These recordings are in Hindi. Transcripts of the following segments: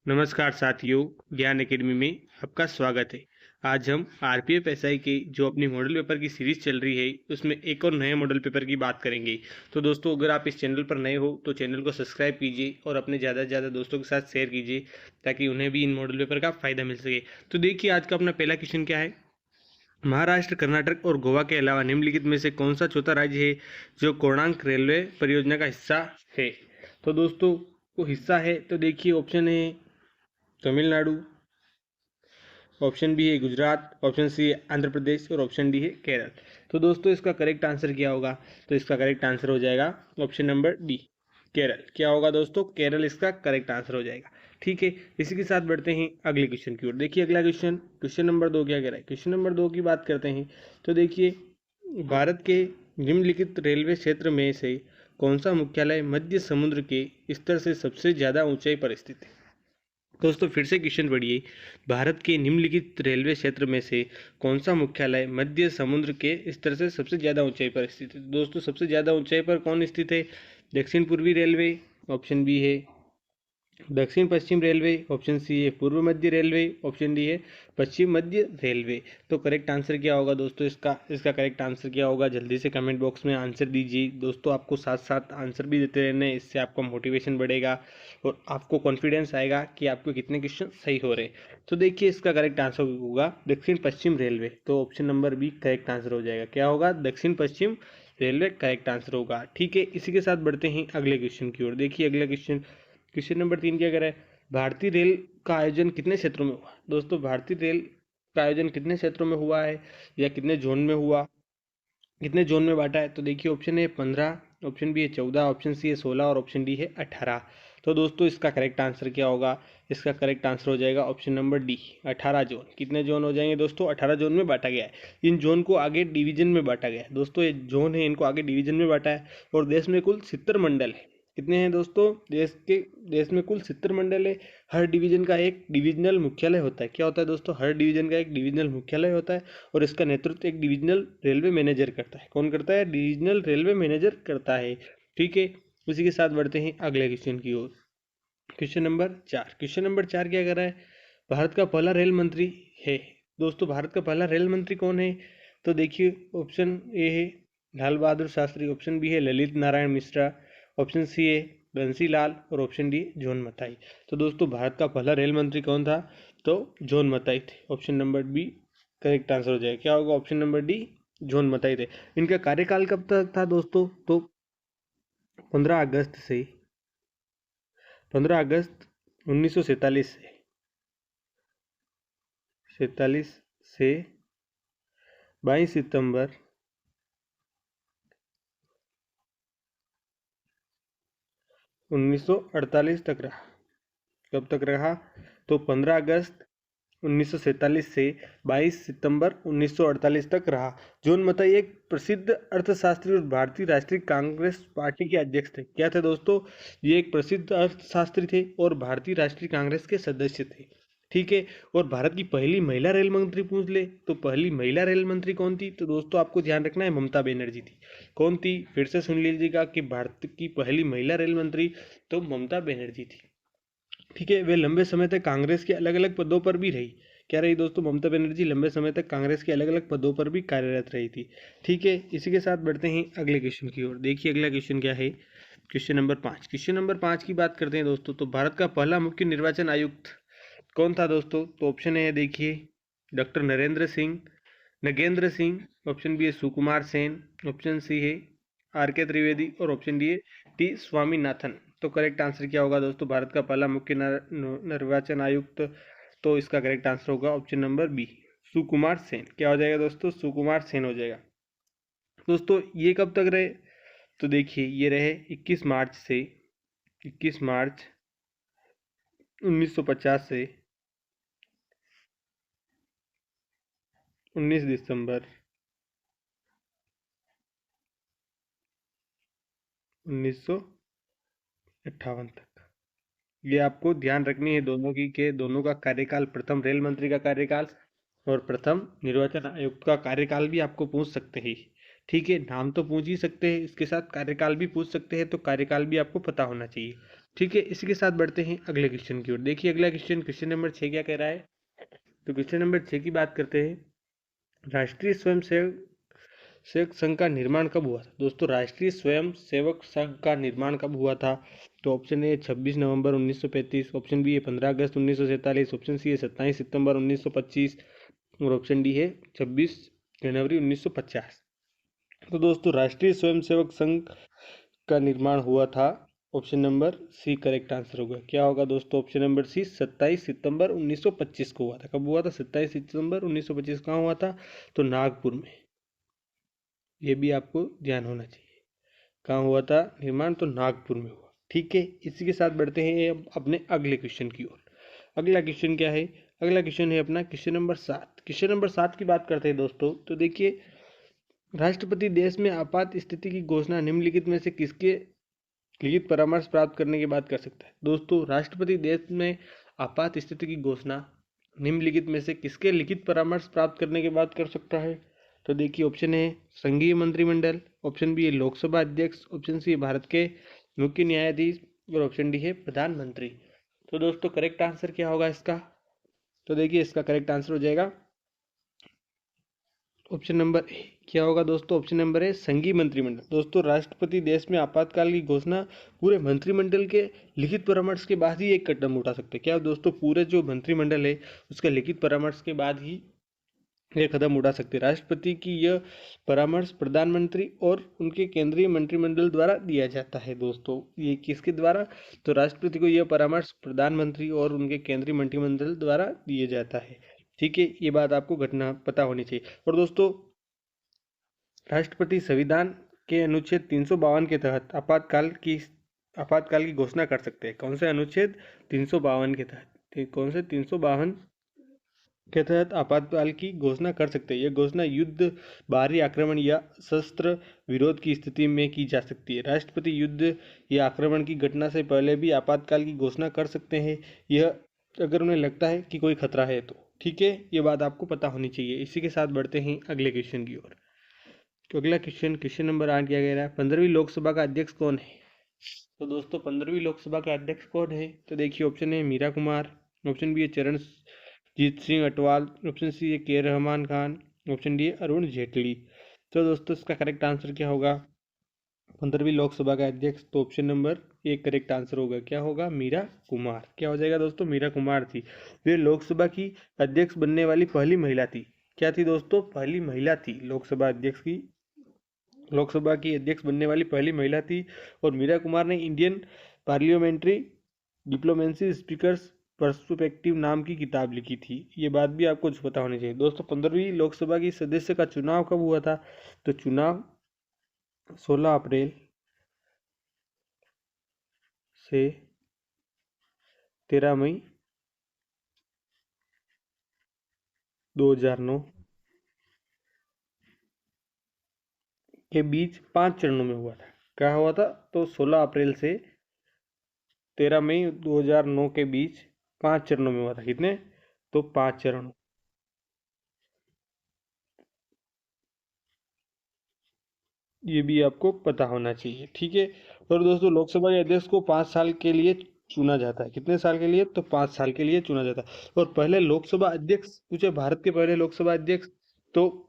नमस्कार साथियों, ज्ञान एकेडमी में आपका स्वागत है। आज हम आरपीएफ एसआई के जो अपनी मॉडल पेपर की सीरीज चल रही है उसमें एक और नए मॉडल पेपर की बात करेंगे। तो दोस्तों, अगर आप इस चैनल पर नए हो तो चैनल को सब्सक्राइब कीजिए और अपने ज़्यादा से ज़्यादा दोस्तों के साथ शेयर कीजिए ताकि उन्हें भी इन मॉडल पेपर का फ़ायदा मिल सके। तो देखिए, आज का अपना पहला क्वेश्चन क्या है। महाराष्ट्र, कर्नाटक और गोवा के अलावा निम्नलिखित में से कौन सा चौथा राज्य है जो कोणार्क रेलवे परियोजना का हिस्सा है। तो दोस्तों, वो हिस्सा है तो देखिए, ऑप्शन है तमिलनाडु, ऑप्शन बी है गुजरात, ऑप्शन सी है आंध्र प्रदेश और ऑप्शन डी है केरल। तो दोस्तों, इसका करेक्ट आंसर क्या होगा। तो इसका करेक्ट आंसर हो जाएगा ऑप्शन नंबर डी, केरल। क्या होगा दोस्तों, केरल इसका करेक्ट आंसर हो जाएगा। ठीक है, इसी के साथ बढ़ते हैं अगले क्वेश्चन की ओर। देखिए अगला क्वेश्चन, क्वेश्चन नंबर 2 क्या कह रहा है। क्वेश्चन नंबर 2 की बात करते हैं तो देखिए, भारत के निम्नलिखित रेलवे क्षेत्र में से कौन सा मुख्यालय मध्य समुद्र के स्तर से सबसे ज़्यादा ऊंचाई पर स्थित है। दोस्तों फिर से क्वेश्चन पढ़िए, भारत के निम्नलिखित रेलवे क्षेत्र में से कौन सा मुख्यालय मध्य समुद्र के स्तर से सबसे ज़्यादा ऊंचाई पर स्थित है। दोस्तों सबसे ज़्यादा ऊंचाई पर कौन स्थित है। दक्षिण पूर्वी रेलवे, ऑप्शन बी है दक्षिण पश्चिम रेलवे, ऑप्शन सी है पूर्व मध्य रेलवे, ऑप्शन डी है पश्चिम मध्य रेलवे। तो करेक्ट आंसर क्या होगा दोस्तों, इसका करेक्ट आंसर क्या होगा, जल्दी से कमेंट बॉक्स में आंसर दीजिए। दोस्तों आपको साथ साथ आंसर भी देते रहना है, इससे आपका मोटिवेशन बढ़ेगा और आपको कॉन्फिडेंस आएगा कि आपको कितने क्वेश्चन सही हो रहे हैं। तो देखिए, इसका करेक्ट आंसर होगा दक्षिण पश्चिम रेलवे। तो option number B correct answer हो जाएगा। क्या होगा, दक्षिण पश्चिम रेलवे करेक्ट आंसर होगा। ठीक है, इसी के साथ बढ़ते हैं अगले क्वेश्चन की ओर। देखिए अगला क्वेश्चन, क्वेश्चन नंबर 3 क्या कह रहा है। भारतीय रेल का आयोजन कितने क्षेत्रों में हुआ। दोस्तों भारतीय रेल का आयोजन कितने क्षेत्रों में हुआ है या कितने जोन में हुआ, कितने जोन में बांटा है। तो देखिए, ऑप्शन ए 15, ऑप्शन बी है 14, ऑप्शन सी है 16 और ऑप्शन डी है 18। तो दोस्तों इसका करेक्ट आंसर क्या होगा, इसका करेक्ट आंसर हो जाएगा ऑप्शन नंबर डी, 18 जोन। कितने जोन हो जाएंगे दोस्तों, 18 जोन में बांटा गया है। इन जोन को आगे डिवीजन में बांटा गया है। दोस्तों ये जोन है, इनको आगे डिवीजन में बांटा है। और देश में कुल 70 मंडल है। कितने हैं दोस्तों, देश में कुल 70 मंडल है। हर डिवीजन का एक डिविजनल मुख्यालय होता है। क्या होता है दोस्तों, हर डिवीजन का एक डिविजनल मुख्यालय होता है और इसका नेतृत्व एक डिविजनल रेलवे मैनेजर करता है। कौन करता है, डिविजनल रेलवे मैनेजर करता है। ठीक है, उसी के साथ बढ़ते हैं अगले क्वेश्चन की ओर। क्वेश्चन नंबर 4, क्वेश्चन नंबर 4 क्या कर रहा है। भारत का पहला रेल मंत्री है। दोस्तों भारत का पहला रेल मंत्री कौन है। तो देखिए, ऑप्शन ए है लाल बहादुर शास्त्री, ऑप्शन बी है ललित नारायण मिश्रा, ऑप्शन सी है बंसी लाल और ऑप्शन डी जॉन मथाई। तो दोस्तों भारत का पहला रेल मंत्री कौन था, तो जॉन मथाई थे। Option number B correct answer हो जाएगा। क्या होगा, option number D John Mathai थे। इनका कार्यकाल कब तक था दोस्तों, तो 15 अगस्त से 1947 से 22 सितंबर 1948 तक रहा। कब तक रहा, तो 15 अगस्त 1947 से 22 सितंबर 1948 तक रहा। जॉन मथाई एक प्रसिद्ध अर्थशास्त्री और भारतीय राष्ट्रीय कांग्रेस पार्टी के अध्यक्ष थे। क्या थे दोस्तों, ये एक प्रसिद्ध अर्थशास्त्री थे और भारतीय राष्ट्रीय कांग्रेस के सदस्य थे। ठीक है, और भारत की पहली महिला रेल मंत्री पूछ ले तो पहली महिला रेल मंत्री कौन थी। तो दोस्तों आपको ध्यान रखना है, ममता बनर्जी थी। कौन थी, फिर से सुन लीजिएगा कि भारत की पहली महिला रेल मंत्री तो ममता बनर्जी थी। ठीक है, वे लंबे समय तक कांग्रेस के अलग अलग पदों पर भी रही। क्या रही दोस्तों, ममता बनर्जी लंबे समय तक कांग्रेस के अलग अलग पदों पर भी कार्यरत रही थी। ठीक है, इसी के साथ बढ़ते हैं अगले क्वेश्चन की ओर। देखिए अगला क्वेश्चन क्या है, क्वेश्चन नंबर 5। क्वेश्चन नंबर 5 की बात करते हैं दोस्तों, तो भारत का पहला मुख्य निर्वाचन आयुक्त कौन था दोस्तों। तो ऑप्शन है देखिए doctor Nagendra Singh, option B है सुकुमार सेन, ऑप्शन सी है आर के त्रिवेदी और ऑप्शन डी है टी स्वामीनाथन। तो करेक्ट आंसर क्या होगा दोस्तों, भारत का पहला मुख्य निर्वाचन आयुक्त, तो इसका करेक्ट आंसर होगा option number B, Sukumar Sen. क्या हो जाएगा दोस्तों, सुकुमार सेन हो जाएगा। दोस्तों ये कब तक रहे, तो देखिए ये रहे 21 मार्च 1950 से 19 दिसंबर 1958 तक। ये आपको ध्यान रखनी है दोनों की, के दोनों का कार्यकाल, प्रथम रेल मंत्री का कार्यकाल और प्रथम निर्वाचन आयुक्त का कार्यकाल भी आपको पूछ सकते हैं। ठीक है, नाम तो पूछ ही सकते हैं, इसके साथ कार्यकाल भी पूछ सकते हैं, तो कार्यकाल भी आपको पता होना चाहिए। ठीक है, इसी के साथ बढ़ते हैं अगले क्वेश्चन की ओर। देखिए अगला क्वेश्चन नंबर 6 क्या कह रहा है। तो क्वेश्चन नंबर 6 की बात करते हैं। राष्ट्रीय सेवक संघ का निर्माण कब हुआ था। दोस्तों राष्ट्रीय स्वयं सेवक संघ का निर्माण कब हुआ था। तो ऑप्शन ए 26 नवंबर 1935, ऑप्शन बी है 15 अगस्त 1947, ऑप्शन सी है 27 सितंबर 1925 और ऑप्शन डी है 26 जनवरी 1950। तो दोस्तों राष्ट्रीय स्वयंसेवक संघ का निर्माण हुआ था, option number C correct answer होगा। क्या होगा दोस्तों, ऑप्शन नंबर सी 27 सितंबर 1925 को हुआ था। कब हुआ था, 27 सितंबर 1925। कहाँ हुआ था, तो नागपुर में। ये भी आपको ध्यान होना चाहिए, कहाँ हुआ था निर्माण, तो नागपुर में हुआ। ठीक है, इसी के साथ बढ़ते हैं अब अपने अगले क्वेश्चन की ओर। अगला क्वेश्चन क्या है, अगला क्वेश्चन है अपना क्वेश्चन नंबर 7। क्वेश्चन नंबर 7 की बात करते हैं दोस्तों। तो देखिए राष्ट्रपति देश में आपात स्थिति की घोषणा निम्नलिखित में से किसके लिखित परामर्श प्राप्त करने के बाद कर सकता है। दोस्तों राष्ट्रपति देश में आपात स्थिति की घोषणा निम्नलिखित में से किसके लिखित परामर्श प्राप्त करने के बाद कर सकता है। तो देखिए ऑप्शन है संघीय मंत्रिमंडल, ऑप्शन बी है लोकसभा अध्यक्ष, ऑप्शन सी है भारत के मुख्य न्यायाधीश और ऑप्शन डी है प्रधानमंत्री। तो दोस्तों करेक्ट आंसर क्या होगा इसका। तो देखिए इसका करेक्ट आंसर हो जाएगा ऑप्शन नंबर ए। क्या होगा दोस्तों, ऑप्शन नंबर ए संघीय मंत्रिमंडल। दोस्तों राष्ट्रपति देश में आपातकाल की घोषणा पूरे मंत्रिमंडल के लिखित परामर्श के बाद ही एक कदम उठा सकते हैं। क्या दोस्तों, पूरे जो मंत्रिमंडल है उसके लिखित परामर्श के बाद ही ये कदम उठा सकते हैं। राष्ट्रपति की यह परामर्श प्रधानमंत्री और उनके केंद्रीय मंत्रिमंडल द्वारा दिया जाता है। दोस्तों ये किसके द्वारा, तो राष्ट्रपति को यह परामर्श प्रधानमंत्री और उनके केंद्रीय मंत्रिमंडल द्वारा दिया जाता है। ठीक है, ये बात आपको घटना पता होनी चाहिए। और दोस्तों राष्ट्रपति संविधान के अनुच्छेद 352 के तहत आपातकाल की घोषणा कर सकते हैं। कौन से अनुच्छेद, 352 के तहत। कौन से 352 के तहत आपातकाल की घोषणा कर सकते हैं। यह घोषणा युद्ध, बाहरी आक्रमण या शस्त्र विरोध की स्थिति में की जा सकती है। राष्ट्रपति युद्ध या आक्रमण की घटना से पहले भी आपातकाल की घोषणा कर सकते हैं, यह अगर उन्हें लगता है कि कोई खतरा है तो। ठीक है, ये बात आपको पता होनी चाहिए। इसी के साथ बढ़ते हैं अगले क्वेश्चन की ओर। तो अगला क्वेश्चन नंबर 8 किया गया है, 15वीं लोकसभा का अध्यक्ष कौन है। तो दोस्तों 15वीं लोकसभा का अध्यक्ष कौन है। तो देखिए ऑप्शन है मीरा कुमार, ऑप्शन बी है चरणजीत सिंह अटवाल, ऑप्शन सी है के रहमान खान, ऑप्शन डी है अरुण जेटली। तो दोस्तों इसका करेक्ट आंसर क्या होगा 15वीं लोकसभा का अध्यक्ष, तो ऑप्शन नंबर एक करेक्ट आंसर होगा। क्या होगा, मीरा कुमार। क्या हो जाएगा दोस्तों, मीरा कुमार थी। वे लोकसभा की अध्यक्ष बनने वाली पहली महिला थी। क्या थी दोस्तों, पहली महिला थी लोकसभा की अध्यक्ष बनने वाली पहली महिला थी। और मीरा कुमार ने Indian parliamentary diplomacy speakers perspective नाम की किताब लिखी थी। ये बात भी आपको पता होनी चाहिए। दोस्तों 15वीं लोकसभा की सदस्य का चुनाव कब हुआ था। तो चुनाव 16 अप्रैल से 13 मई 2009 के बीच 5 चरणों में हुआ था। क्या हुआ था, तो 16 अप्रैल से 13 मई 2009 के बीच 5 चरणों में हुआ था। कितने, तो 5 चरणों। ये भी आपको पता होना चाहिए। ठीक है, और दोस्तों लोकसभा के अध्यक्ष को 5 साल के लिए चुना जाता है। कितने साल के लिए, तो 5 साल के लिए चुना जाता है। और पहले लोकसभा अध्यक्ष पूछे, भारत के पहले लोकसभा अध्यक्ष तो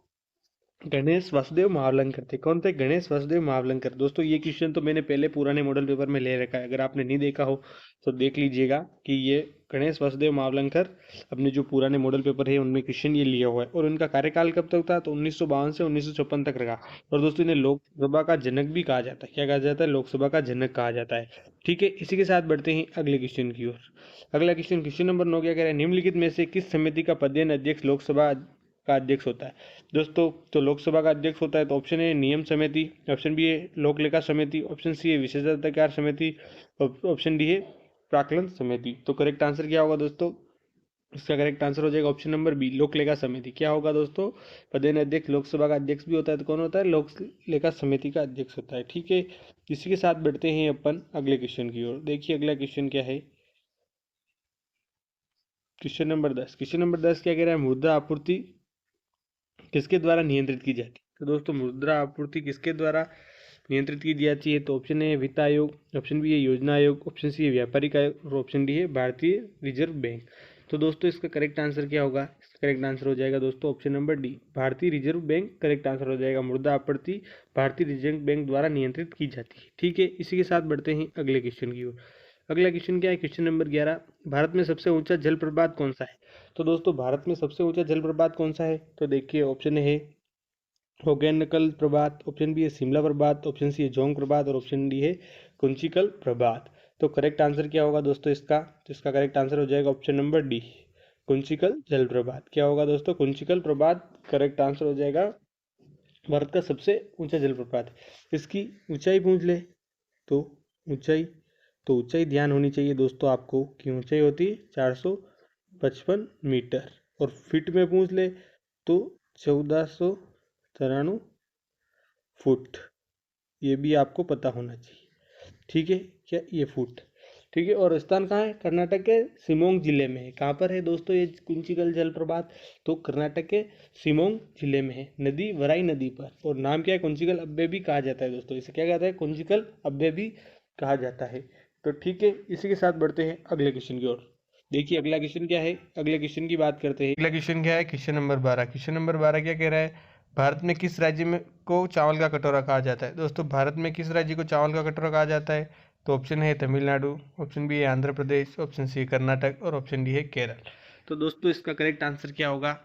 गणेश वासुदेव महावलंकर थे। कौन थे, गणेश वासुदेव महावलंकर। दोस्तों ये क्वेश्चन तो मैंने पहले पुराने मॉडल पेपर में ले रखा है, अगर आपने नहीं देखा हो तो देख लीजिएगा कि ये गणेश वासुदेव महावलंकर अपने जो पुराने मॉडल पेपर है उनमें क्वेश्चन ये लिया हुआ है। और उनका कार्यकाल कब तक था, तो 1952 से 1956 तक रहा। और दोस्तों इन्हें लोकसभा का जनक भी कहा जाता है। क्या कहा जाता है, लोकसभा का जनक कहा जाता है। ठीक है, इसी के साथ बढ़ते हैं अगले क्वेश्चन की ओर। अगला क्वेश्चन नंबर 9 क्या कह रहा है, निम्नलिखित में से किस समिति का पदेन अध्यक्ष लोकसभा का अध्यक्ष होता है। दोस्तों तो लोकसभा का अध्यक्ष होता है, तो ऑप्शन ए नियम समिति, ऑप्शन बी है लोक लेखा समिति, ऑप्शन सी है विशेषाधिकार समिति, ऑप्शन डी है प्राक्कलन समिति। तो करेक्ट आंसर क्या होगा दोस्तों, इसका करेक्ट आंसर हो जाएगा ऑप्शन नंबर बी लोक लेखा समिति। क्या होगा दोस्तों, पदेन अध्यक्ष लोकसभा का अध्यक्ष भी होता है, तो कौन होता है, लोक लेखा समिति का अध्यक्ष होता है। ठीक है, इसी के साथ बढ़ते हैं अपन अगले क्वेश्चन की ओर। देखिए अगला क्वेश्चन क्या है, क्वेश्चन नंबर 10। क्वेश्चन नंबर 10 क्या कह रहा है, मुद्रा आपूर्ति किसके द्वारा नियंत्रित की जाती है। तो दोस्तों मुद्रा आपूर्ति किसके द्वारा नियंत्रित की जाती है? तो ऑप्शन ए है वित्त आयोग, ऑप्शन बी है योजना आयोग, ऑप्शन सी है व्यापारिक आयोग और ऑप्शन डी है भारतीय रिजर्व बैंक। तो दोस्तों इसका करेक्ट आंसर क्या होगा? इसका करेक्ट आंसर हो जाएगा दोस्तों ऑप्शन नंबर डी, भारतीय रिजर्व बैंक करेक्ट आंसर हो जाएगा। मुद्रा आपूर्ति भारतीय रिजर्व बैंक द्वारा नियंत्रित की जाती है। ठीक है, इसी के साथ बढ़ते हैं अगले क्वेश्चन की ओर। अगला क्वेश्चन क्या है? क्वेश्चन नंबर 11, भारत में सबसे ऊंचा जलप्रपात कौन सा है? तो दोस्तों भारत में सबसे ऊंचा जलप्रपात कौन सा है? तो देखिए ऑप्शन है होगेनकल प्रभात, ऑप्शन बी है शिमला प्रभात, ऑप्शन सी है जोंग प्रभात और ऑप्शन डी है कुंचिकल प्रभात। तो करेक्ट आंसर क्या होगा दोस्तों इसका? तो इसका करेक्ट आंसर हो जाएगा ऑप्शन नंबर डी, कुंचिकल जलप्रपात। क्या होगा दोस्तों? कुंचिकल प्रभात करेक्ट आंसर हो जाएगा। भारत का सबसे ऊंचा जलप्रपात। इसकी ऊंचाई पूछ ले तो ऊंचाई, तो ऊंचाई ध्यान होनी चाहिए दोस्तों आपको कि ऊंचाई होती है 455 मीटर, और फीट में पूछ ले तो 1493 फुट। ये भी आपको पता होना चाहिए। ठीक है, क्या ये फुट? ठीक है, और स्थान कहाँ है? कर्नाटक के शिमोंग जिले में है। कहाँ पर है दोस्तों ये कुंचिकल जलप्रपात? तो कर्नाटक के शिमोंग जिले में है, नदी वराई नदी पर। और नाम क्या है? कुंचिकल अब्बे भी कहा जाता है दोस्तों, इसे क्या कहता है? कुंचिकल अब्बे भी कहा जाता है। तो ठीक है, इसी के साथ बढ़ते हैं अगले क्वेश्चन की ओर। देखिए अगला क्वेश्चन क्या है, अगले क्वेश्चन की बात करते हैं। अगला क्वेश्चन क्या है? Question number 12। क्वेश्चन नंबर 12 क्या कह रहा है? भारत में किस राज्य में को चावल का कटोरा कहा जाता है? दोस्तों भारत में किस राज्य को चावल का कटोरा कहा जाता है? तो ऑप्शन है तमिलनाडु, ऑप्शन बी है आंध्र प्रदेश, ऑप्शन सी है कर्नाटक और ऑप्शन डी है केरल। तो दोस्तों इसका करेक्ट आंसर क्या होगा?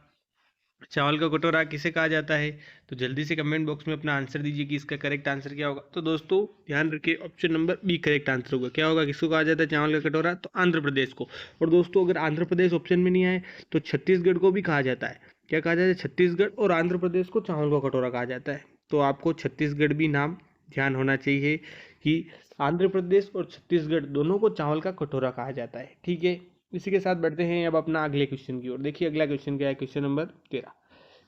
चावल का कटोरा किसे कहा जाता है? तो जल्दी से कमेंट बॉक्स में अपना आंसर दीजिए कि इसका करेक्ट आंसर क्या होगा। तो दोस्तों ध्यान रखिए, option number B correct answer होगा। क्या होगा? किसको कहा जाता है चावल का कटोरा? तो आंध्र प्रदेश को। और दोस्तों अगर आंध्र प्रदेश ऑप्शन में नहीं आए तो छत्तीसगढ़ को भी कहा जाता है। क्या कहा जाता है? छत्तीसगढ़ और आंध्र प्रदेश को चावल का कटोरा कहा जाता है। तो आपको छत्तीसगढ़ भी नाम ध्यान होना चाहिए कि आंध्र प्रदेश और छत्तीसगढ़ दोनों को चावल का कटोरा कहा जाता है। ठीक है, इसी के साथ बढ़ते हैं अब अपना अगले क्वेश्चन की ओर। देखिए अगला क्वेश्चन क्या है? Question number 13।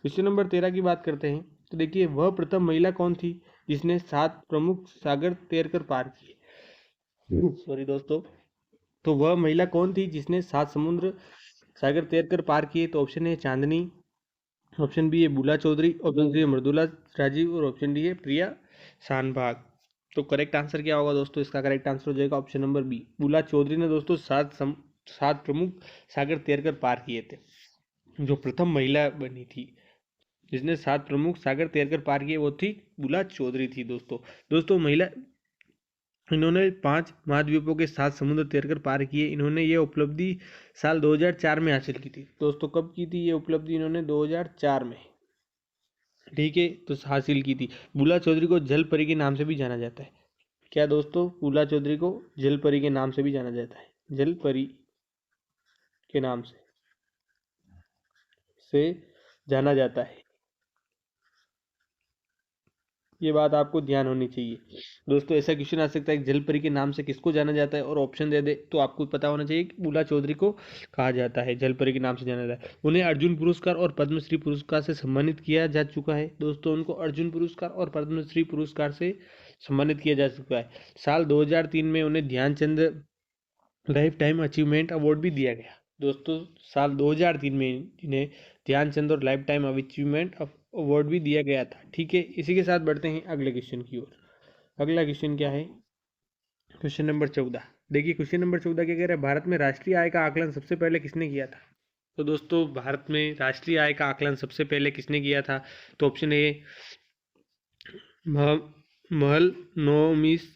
क्वेश्चन नंबर 13 की बात करते हैं। तो देखिए वह प्रथम महिला कौन थी जिसने 7 प्रमुख सागर तैरकर पार किए? सॉरी दोस्तों, तो वह महिला कौन थी जिसने 7 समुद्र सागर तैरकर पार किए? तो ऑप्शन है चांदनी, ऑप्शन बी है बुला चौधरी, ऑप्शन सी है मृदुला राजीव और ऑप्शन डी है प्रिया शानभाग। तो करेक्ट आंसर क्या होगा दोस्तों? इसका करेक्ट आंसर हो जाएगा ऑप्शन नंबर बी, बुला चौधरी ने दोस्तों 7 प्रमुख सागर तैरकर पार किए थे। जो प्रथम महिला बनी थी जिसने 7 प्रमुख सागर तैरकर पार किए वो थी बुला चौधरी थी दोस्तों महिला। इन्होंने 5 महाद्वीपों के 7 समुद्र तैरकर पार किए। इन्होंने ये उपलब्धि साल 2004 में हासिल की थी। दोस्तों कब की थी ये उपलब्धि? इन्होंने 2004 में, ठीक है, तो हासिल की थी। बुला चौधरी को जल परी के नाम से भी जाना जाता है। क्या दोस्तों? बुला चौधरी को जल परी के नाम से भी जाना जाता है। जल परी के नाम से जाना जाता है। ये बात आपको ध्यान होनी चाहिए दोस्तों। ऐसा क्वेश्चन आ सकता है कि जलपरी के नाम से किसको जाना जाता है, और ऑप्शन दे दे तो आपको पता होना चाहिए कि बुला चौधरी को कहा जाता है, जलपरी के नाम से जाना जाता है। उन्हें अर्जुन पुरस्कार और पद्मश्री पुरस्कार से सम्मानित किया जा चुका है दोस्तों। उनको अर्जुन पुरस्कार और पद्मश्री पुरस्कार से सम्मानित किया जा चुका है। साल 2003 में उन्हें Dhyanchand lifetime achievement award भी दिया गया दोस्तों। साल 2003 में इन्हें ध्यानचंद और लाइफ टाइम अचीवमेंट अवार्ड भी दिया गया था। ठीक है, इसी के साथ बढ़ते हैं अगले क्वेश्चन की ओर। अगला क्वेश्चन क्या है? Question number 14। देखिए क्वेश्चन नंबर 14 क्या कह रहा है? भारत में राष्ट्रीय आय का आकलन सबसे पहले किसने किया था? तो दोस्तों भारत में राष्ट्रीय आय का आकलन सबसे पहले किसने किया था? तो ऑप्शन ए महल नोमिस,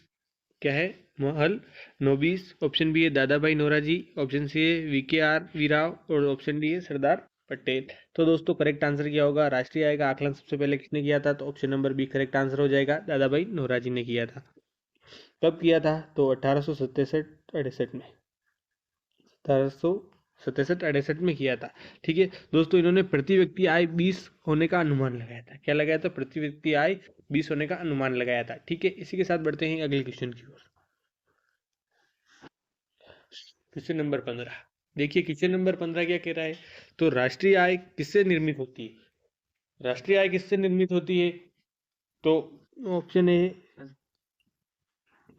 क्या है? महल नोबिस, ऑप्शन बी है दादा भाई नौरोजी, ऑप्शन सी है VKR वीराव और ऑप्शन डी है सरदार पटेल। तो दोस्तों करेक्ट आंसर क्या होगा? राष्ट्रीय आय का आकलन सबसे पहले किसने किया था? तो option number B correct answer हो जाएगा, दादा भाई नौरोजी ने किया था। कब किया था? तो 1867 में, 1867 में किया था। ठीक है दोस्तों, इन्होंने प्रति व्यक्ति आय 20 होने का अनुमान लगाया था। क्या लगाया था? प्रति व्यक्ति आय 20 होने का अनुमान लगाया था। ठीक है, इसी के साथ बढ़ते हैं अगले क्वेश्चन की ओर। Question number 15। देखिए क्वेश्चन नंबर 15 क्या कह रहा है? तो राष्ट्रीय आय किससे निर्मित होती है? राष्ट्रीय आय किससे निर्मित होती है? तो ऑप्शन ए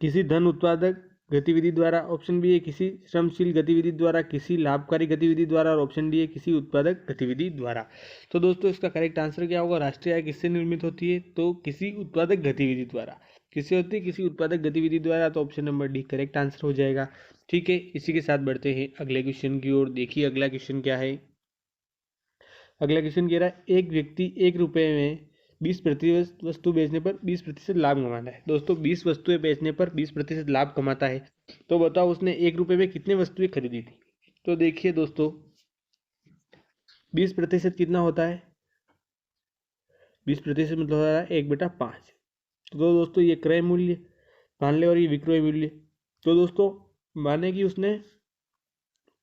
किसी धन उत्पादक गतिविधि द्वारा, ऑप्शन बी है किसी श्रमशील गतिविधि द्वारा, किसी लाभकारी गतिविधि द्वारा और ऑप्शन डी है किसी उत्पादक गतिविधि द्वारा। तो दोस्तों इसका करेक्ट आंसर क्या होगा? राष्ट्रीय आय किससे निर्मित होती है? तो किसी उत्पादक गतिविधि द्वारा। किससे होती है? किसी उत्पादक गतिविधि द्वारा। तो option number D correct answer हो जाएगा। ठीक है, इसी के साथ बढ़ते हैं अगले क्वेश्चन की ओर। देखिए अगला क्वेश्चन क्या है। अगला क्वेश्चन कह रहा है एक व्यक्ति 1 रुपये में 20 वस्तु बेचने पर 20% लाभ कमाता है। दोस्तों 20 वस्तुएं बेचने पर 20% लाभ कमाता है। तो बताओ उसने 1 रुपये में कितनी वस्तुएं खरीदी थी। तो देखिए दोस्तों 20% कितना होता है? 20% मतलब होता है 1/5। तो दोस्तों ये क्रय मूल्य मान ले और ये विक्रय मूल्य। तो दोस्तों माने कि उसने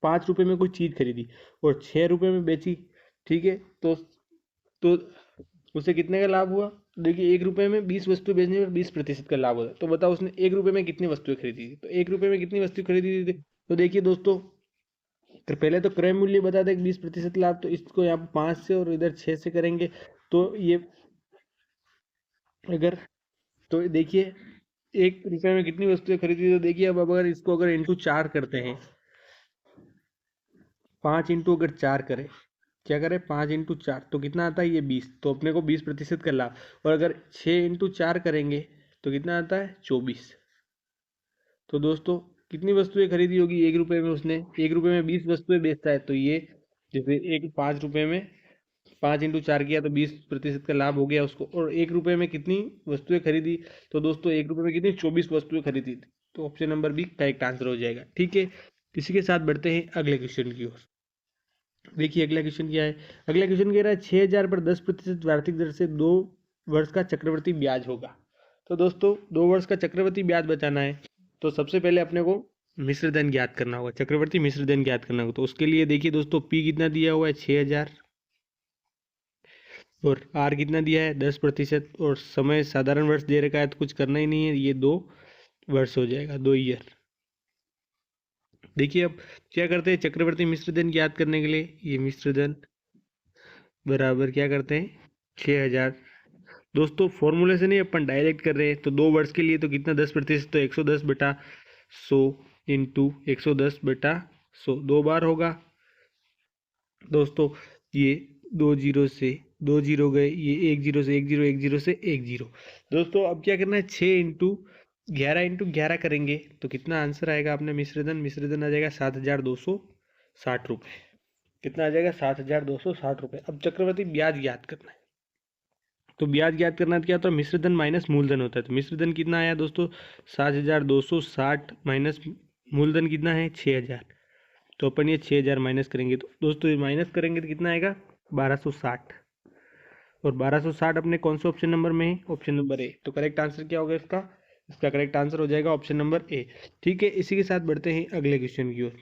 5 रुपये में कोई चीज़ खरीदी और 6 रुपये में बेची। ठीक है, तो उसे कितने का लाभ हुआ? देखिए 1 रुपये में 20 वस्तुएं बेचने पर 20% का लाभ होता है। तो बताओ उसने 1 रुपये में कितनी वस्तुएं खरीदी थी। तो 1 रुपये में कितनी वस्तु खरीदी थी? तो देखिए दोस्तों पहले तो क्रय मूल्य बता दें 20% लाभ। तो इसको यहाँ पर 5 से और इधर 6 से करेंगे तो ये अगर तो देखिए 1 रुपये में कितनी वस्तुएं खरीदी। तो देखिए अब अगर इसको अगर इंटू 4 करते हैं, 5 इंटू अगर 4 करें, क्या करें 5 इंटू 4 तो कितना आता है? ये 20। तो अपने को 20% का लाभ। और अगर 6 इंटू 4 करेंगे तो कितना आता है? 24। तो दोस्तों कितनी वस्तुएं खरीदी होगी 1 रुपये में? उसने 1 रुपये में 20 वस्तुएं बेचता है। तो ये जैसे 5 रुपये में 5 इंटू 4 किया तो 20% का लाभ हो गया उसको। और 1 रुपये में कितनी वस्तुएं खरीदी? तो दोस्तों 1 रुपये में कितनी? 24 वस्तुएं खरीदी थी। तो option number B correct answer हो जाएगा। ठीक है, इसी के साथ बढ़ते हैं अगले क्वेश्चन की ओर। देखिए अगला क्वेश्चन क्या है। अगला क्वेश्चन कह रहा है 6,000 पर 10% वार्षिक दर से 2 वर्ष का चक्रवृद्धि ब्याज होगा। तो दोस्तों 2 वर्ष का चक्रवृद्धि ब्याज बचाना है तो सबसे पहले अपने को मिश्र धन ज्ञात करना होगा, चक्रवृद्धि मिश्र धन ज्ञात करना होगा। तो उसके लिए देखिए दोस्तों पी कितना दिया हुआ है? 6,000 और आर कितना दिया है? 10% और समय साधारण वर्ष दे रखा है तो कुछ करना ही नहीं है, ये 2 वर्ष हो जाएगा, 2 ईयर। देखिए अब क्या करते हैं चक्रवर्ती मिश्र धन ज्ञात करने के लिए, ये मिश्र धन बराबर क्या करते हैं 6,000। दोस्तों फॉर्मूले से नहीं अपन डायरेक्ट कर रहे हैं। तो 2 वर्ष के लिए तो कितना 10%, तो 110/100 इंटू 110/100 2 बार होगा। दोस्तों ये 2 जीरो से 2 जीरो गए, ये 1 जीरो से 1 जीरो 1 जीरो से 1 जीरो। दोस्तों अब क्या करना है 6 इंटू 11 करेंगे तो कितना आंसर आएगा अपने मिश्रधन आ जाएगा 7,260 रुपये। कितना आ जाएगा? 7,260 रुपये। अब चक्रवर्ती ब्याज ज्ञात करना है। तो ब्याज ज्ञात करना क्या होता है? मिश्रधन माइनस मूलधन होता है। तो मिश्रधन कितना आया दोस्तों? 7,260 माइनस मूलधन कितना है? 6,000। तो अपन ये 6,000 माइनस करेंगे तो दोस्तों ये माइनस करेंगे तो कितना आएगा? 1,260। और 1,260 अपने कौन से ऑप्शन नंबर में है? Option number A. तो करेक्ट आंसर क्या होगा इसका? इसका करेक्ट आंसर हो जाएगा ऑप्शन नंबर ए। ठीक है, इसी के साथ बढ़ते हैं अगले क्वेश्चन की ओर।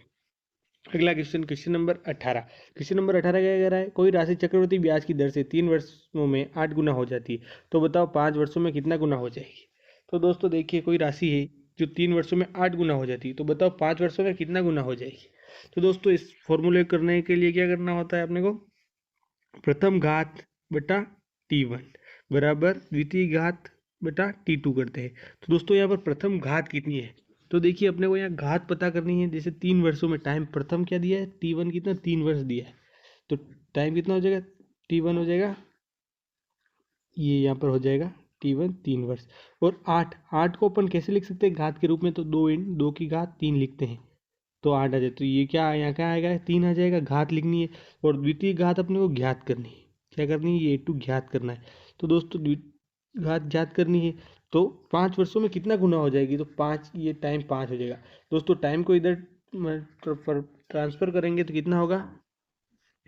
अगला क्वेश्चन नंबर 18। क्वेश्चन नंबर 18 क्या कह रहा है? कोई राशि चक्रवृद्धि ब्याज की दर से 3 वर्षों में 8 गुना हो जाती है। तो बताओ 5 वर्षों में कितना गुना हो जाएगी। तो दोस्तों देखिए कोई राशि है जो 3 वर्षों में 8 गुना हो जाती है। तो बताओ 5 वर्षों में कितना गुना हो जाएगी। तो दोस्तों इस फॉर्मूले करने के लिए क्या करना होता है अपने को? प्रथम घात बटा T1 बराबर द्वितीय घात बटा T2 करते हैं। तो दोस्तों यहाँ पर प्रथम घात कितनी है? तो देखिए अपने को यहाँ घात पता करनी है। जैसे 3 वर्षों में टाइम प्रथम क्या दिया है? T1 कितना? 3 वर्ष दिया है। तो टाइम कितना हो जाएगा? T1 हो जाएगा, ये यहाँ पर हो जाएगा T1 3 वर्ष। और 8 को अपन कैसे लिख सकते हैं घात के रूप में? तो 2 की घात 3 लिखते हैं तो 8 आ जाए। तो ये क्या यहाँ क्या आएगा? 3 आ जाएगा। घात लिखनी है और द्वितीय घात अपने को ज्ञात करनी है। क्या करनी है? ये 2 ज्ञात करना है। तो दोस्तों घात ज्ञात करनी है तो 5 वर्षों में कितना गुना हो जाएगी? तो 5, ये टाइम 5 हो जाएगा। दोस्तों टाइम को इधर ट्रांसफर करेंगे तो कितना होगा?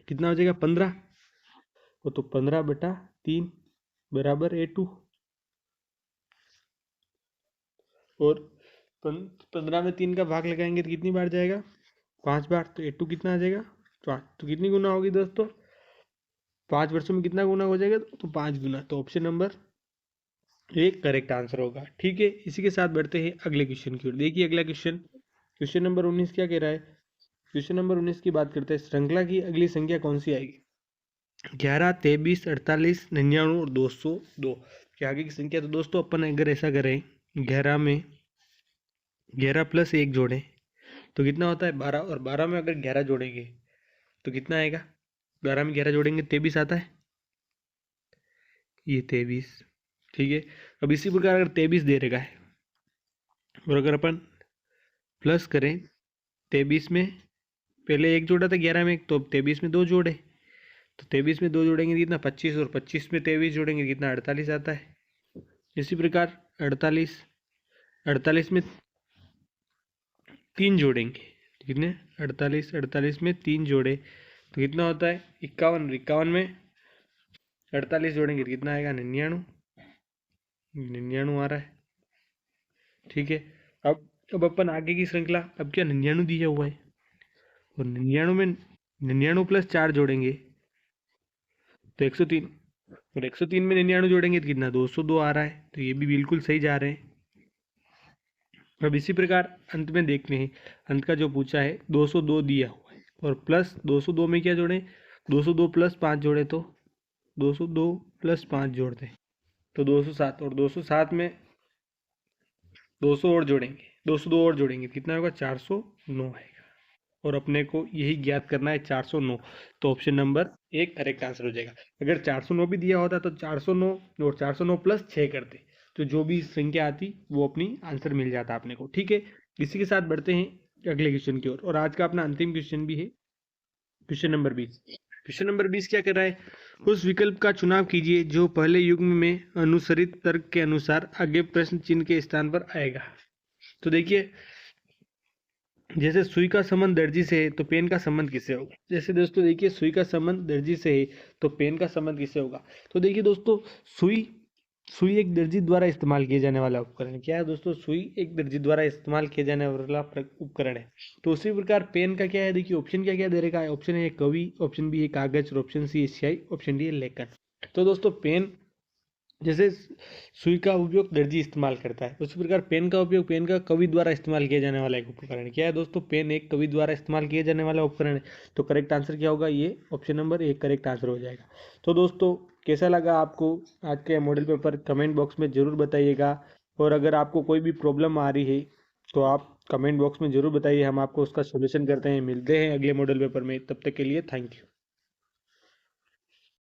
कितना हो जाएगा? 15। वो तो 15/3 बराबर A2। और 15 में 3 का भाग लगाएंगे तो कितनी बार जाएगा? 5 बार। तो A2 कितना आ जाएगा? 8। तो कितनी गुना होगी दोस्तों? 5 वर्षों में कितना गुना हो जाएगा? तो 5 गुना। तो ऑप्शन नंबर एक करेक्ट आंसर होगा। ठीक है, इसी के साथ बढ़ते हैं अगले क्वेश्चन की ओर। देखिए अगला क्वेश्चन नंबर 19 क्या कह रहा है? क्वेश्चन नंबर 19 की बात करते हैं। श्रृंखला की अगली संख्या कौन सी आएगी? 11, 23, 48, 99 और 202 के आगे की संख्या। तो दोस्तों अपन अगर ऐसा करें 11 में 11 प्लस 1 जोड़ें तो कितना होता है? 12। और 12 में अगर 11 जोड़ेंगे तो कितना आएगा? 12 में 11 जोड़ेंगे 23 आता है, ये 23। ठीक है, अब इसी प्रकार अगर 23 दे रखा है और अगर अपन प्लस करें 23 में, पहले एक जोड़ा था 11 में, तो अब 23 में 2 जोड़े, तो 23 में 2 जोड़ेंगे कितना 25, और 25 में 23 जोड़ेंगे कितना 48 आता है। इसी प्रकार 48 में 3 जोड़ेंगे, कितने 48 में 3 जोड़े तो कितना होता है 51, 51 में 48 जोड़ेंगे तो कितना आएगा 99 आ रहा है। ठीक है, अब अपन आगे की श्रृंखला, अब क्या 99 दिया हुआ है और 99 प्लस 4 जोड़ेंगे तो 103, और 103 में 99 जोड़ेंगे तो कितना 202 आ रहा है, तो ये भी बिल्कुल सही जा रहे हैं। अब इसी प्रकार अंत में देखते हैं, अंत का जो पूछा है 202 दिया हुआ है और प्लस 202 में क्या जोड़ें 202 प्लस 5 जोड़े तो 202 प्लस 5 जोड़ते हैं तो 207, और 207 में 200 और जोड़ेंगे 202 और जोड़ेंगे कितना होगा 409 आएगा, और अपने को यही ज्ञात करना है 409, तो ऑप्शन नंबर 1 करेक्ट आंसर हो जाएगा। अगर 409 भी दिया होता तो 409 और 409 प्लस 6 करते तो जो भी संख्या आती वो अपनी आंसर मिल जाता अपने को। ठीक है, इसी के साथ बढ़ते हैं अगले क्वेश्चन की ओर, और आज का अपना अंतिम क्वेश्चन भी है क्वेश्चन नंबर 20। क्वेश्चन नंबर 20 क्या कर रहा है, उस विकल्प का चुनाव कीजिए जो पहले युग्म में अनुसरित तर्क के अनुसार आगे प्रश्न चिन्ह के स्थान पर आएगा। तो देखिए, जैसे सुई का संबंध दर्जी से है तो पेन का संबंध किससे होगा। जैसे दोस्तों देखिए, सुई का संबंध दर्जी से है तो पेन का संबंध किससे होगा। तो देखिए दोस्तों, सुई एक दर्जी द्वारा इस्तेमाल किया जाने वाला उपकरण है। क्या है दोस्तों, सुई एक दर्जी द्वारा इस्तेमाल किया जाने वाला उपकरण है। तो उसी प्रकार पेन का क्या है, देखिए ऑप्शन क्या क्या दे रखा है, ऑप्शन ए कवि, ऑप्शन बी है कागज, और ऑप्शन सी है स्याही, ऑप्शन डी है लेखन। तो दोस्तों पेन, जैसे सुई का उपयोग दर्जी इस्तेमाल करता है, उसी प्रकार पेन का उपयोग पेन का कवि द्वारा इस्तेमाल किया जाने वाला एक उपकरण है। क्या है दोस्तों, पेन एक कवि द्वारा इस्तेमाल किया जाने वाला उपकरण है। तो करेक्ट आंसर क्या होगा, ये ऑप्शन नंबर 1 करेक्ट आंसर हो जाएगा। तो दोस्तों कैसा लगा आपको आज के मॉडल पेपर, कमेंट बॉक्स में ज़रूर बताइएगा, और अगर आपको कोई भी प्रॉब्लम आ रही है तो आप कमेंट बॉक्स में ज़रूर बताइए, हम आपको उसका सोल्यूशन करते हैं। मिलते हैं अगले मॉडल पेपर में, तब तक के लिए थैंक यू।